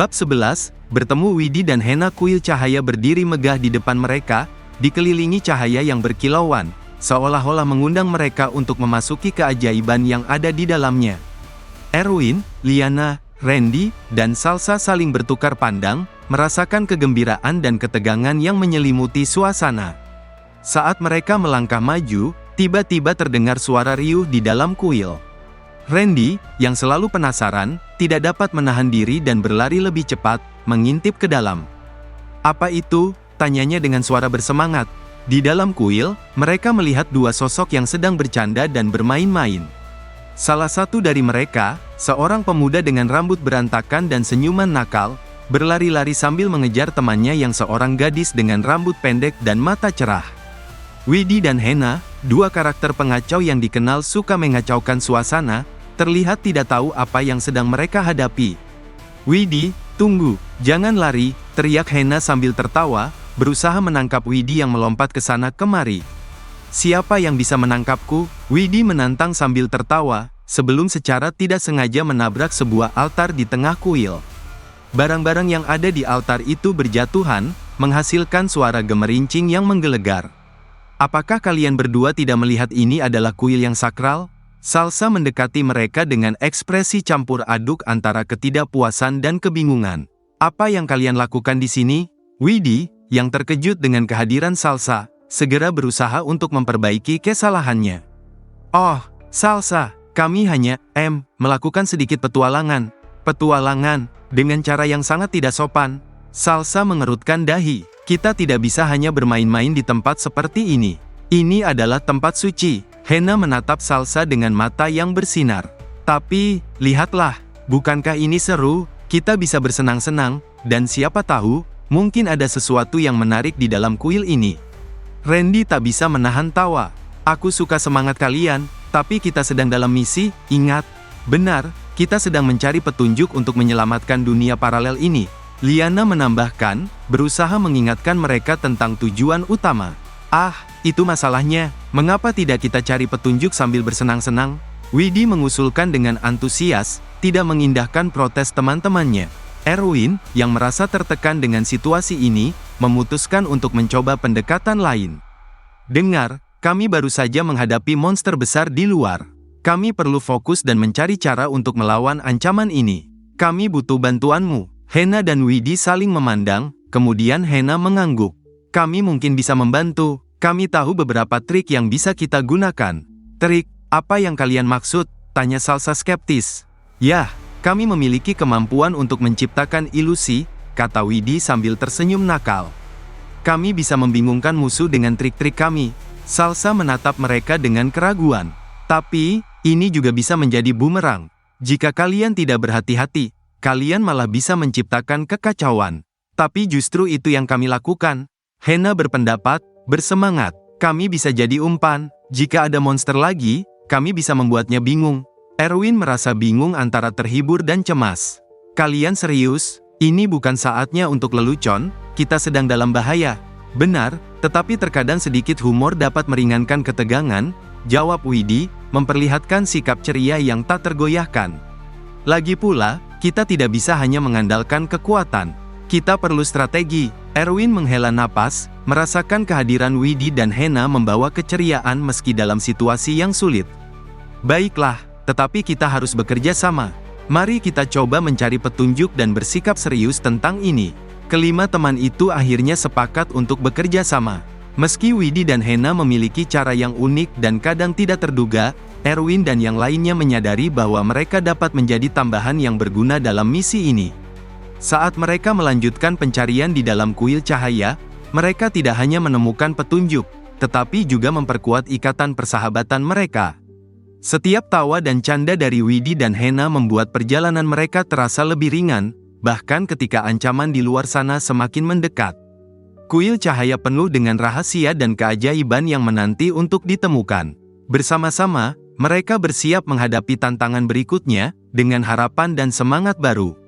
Bab 11, bertemu Widi dan Hena. Kuil cahaya berdiri megah di depan mereka, dikelilingi cahaya yang berkilauan, seolah-olah mengundang mereka untuk memasuki keajaiban yang ada di dalamnya. Erwin, Liana, Randy, dan Salsa saling bertukar pandang, merasakan kegembiraan dan ketegangan yang menyelimuti suasana. Saat mereka melangkah maju, tiba-tiba terdengar suara riuh di dalam kuil. Randy, yang selalu penasaran, tidak dapat menahan diri dan berlari lebih cepat, mengintip ke dalam. "Apa itu?" tanyanya dengan suara bersemangat. Di dalam kuil, mereka melihat dua sosok yang sedang bercanda dan bermain-main. Salah satu dari mereka, seorang pemuda dengan rambut berantakan dan senyuman nakal, berlari-lari sambil mengejar temannya yang seorang gadis dengan rambut pendek dan mata cerah. Widi dan Hena, dua karakter pengacau yang dikenal suka mengacaukan suasana, terlihat tidak tahu apa yang sedang mereka hadapi. "Widi, tunggu, jangan lari," teriak Hena sambil tertawa, berusaha menangkap Widi yang melompat ke sana kemari. "Siapa yang bisa menangkapku?" Widi menantang sambil tertawa, sebelum secara tidak sengaja menabrak sebuah altar di tengah kuil. Barang-barang yang ada di altar itu berjatuhan, menghasilkan suara gemerincing yang menggelegar. "Apakah kalian berdua tidak melihat ini adalah kuil yang sakral?" Salsa mendekati mereka dengan ekspresi campur aduk antara ketidakpuasan dan kebingungan. "Apa yang kalian lakukan di sini?" Widi, yang terkejut dengan kehadiran Salsa, segera berusaha untuk memperbaiki kesalahannya. "Oh, Salsa, kami hanya, melakukan sedikit petualangan." "Petualangan?" Dengan cara yang sangat tidak sopan, Salsa mengerutkan dahi. "Kita tidak bisa hanya bermain-main di tempat seperti ini. Ini adalah tempat suci." Hena menatap Salsa dengan mata yang bersinar. "Tapi, lihatlah, bukankah ini seru? Kita bisa bersenang-senang, dan siapa tahu, mungkin ada sesuatu yang menarik di dalam kuil ini." Randy tak bisa menahan tawa. "Aku suka semangat kalian, tapi kita sedang dalam misi, ingat." "Benar, kita sedang mencari petunjuk untuk menyelamatkan dunia paralel ini," Liana menambahkan, berusaha mengingatkan mereka tentang tujuan utama. "Ah, itu masalahnya, mengapa tidak kita cari petunjuk sambil bersenang-senang?" Widi mengusulkan dengan antusias, tidak mengindahkan protes teman-temannya. Erwin, yang merasa tertekan dengan situasi ini, memutuskan untuk mencoba pendekatan lain. "Dengar, kami baru saja menghadapi monster besar di luar. Kami perlu fokus dan mencari cara untuk melawan ancaman ini. Kami butuh bantuanmu." Hena dan Widi saling memandang, kemudian Hena mengangguk. "Kami mungkin bisa membantu. Kami tahu beberapa trik yang bisa kita gunakan." "Trik? Apa yang kalian maksud?" tanya Salsa skeptis. "Yah, kami memiliki kemampuan untuk menciptakan ilusi," kata Widi sambil tersenyum nakal. "Kami bisa membingungkan musuh dengan trik-trik kami." Salsa menatap mereka dengan keraguan. "Tapi, ini juga bisa menjadi bumerang. Jika kalian tidak berhati-hati, kalian malah bisa menciptakan kekacauan. Tapi justru itu yang kami lakukan." Hena berpendapat, "Bersemangat, kami bisa jadi umpan. Jika ada monster lagi, kami bisa membuatnya bingung." Erwin merasa bingung antara terhibur dan cemas. "Kalian serius? Ini bukan saatnya untuk lelucon, kita sedang dalam bahaya." "Benar, tetapi terkadang sedikit humor dapat meringankan ketegangan," jawab Widi, memperlihatkan sikap ceria yang tak tergoyahkan. "Lagi pula, kita tidak bisa hanya mengandalkan kekuatan. Kita perlu strategi." Erwin menghela napas, merasakan kehadiran Widi dan Hena membawa keceriaan meski dalam situasi yang sulit. "Baiklah, tetapi kita harus bekerja sama. Mari kita coba mencari petunjuk dan bersikap serius tentang ini." Kelima teman itu akhirnya sepakat untuk bekerja sama. Meski Widi dan Hena memiliki cara yang unik dan kadang tidak terduga, Erwin dan yang lainnya menyadari bahwa mereka dapat menjadi tambahan yang berguna dalam misi ini. Saat mereka melanjutkan pencarian di dalam kuil cahaya, mereka tidak hanya menemukan petunjuk, tetapi juga memperkuat ikatan persahabatan mereka. Setiap tawa dan canda dari Widi dan Hena membuat perjalanan mereka terasa lebih ringan, bahkan ketika ancaman di luar sana semakin mendekat. Kuil cahaya penuh dengan rahasia dan keajaiban yang menanti untuk ditemukan. Bersama-sama, mereka bersiap menghadapi tantangan berikutnya, dengan harapan dan semangat baru.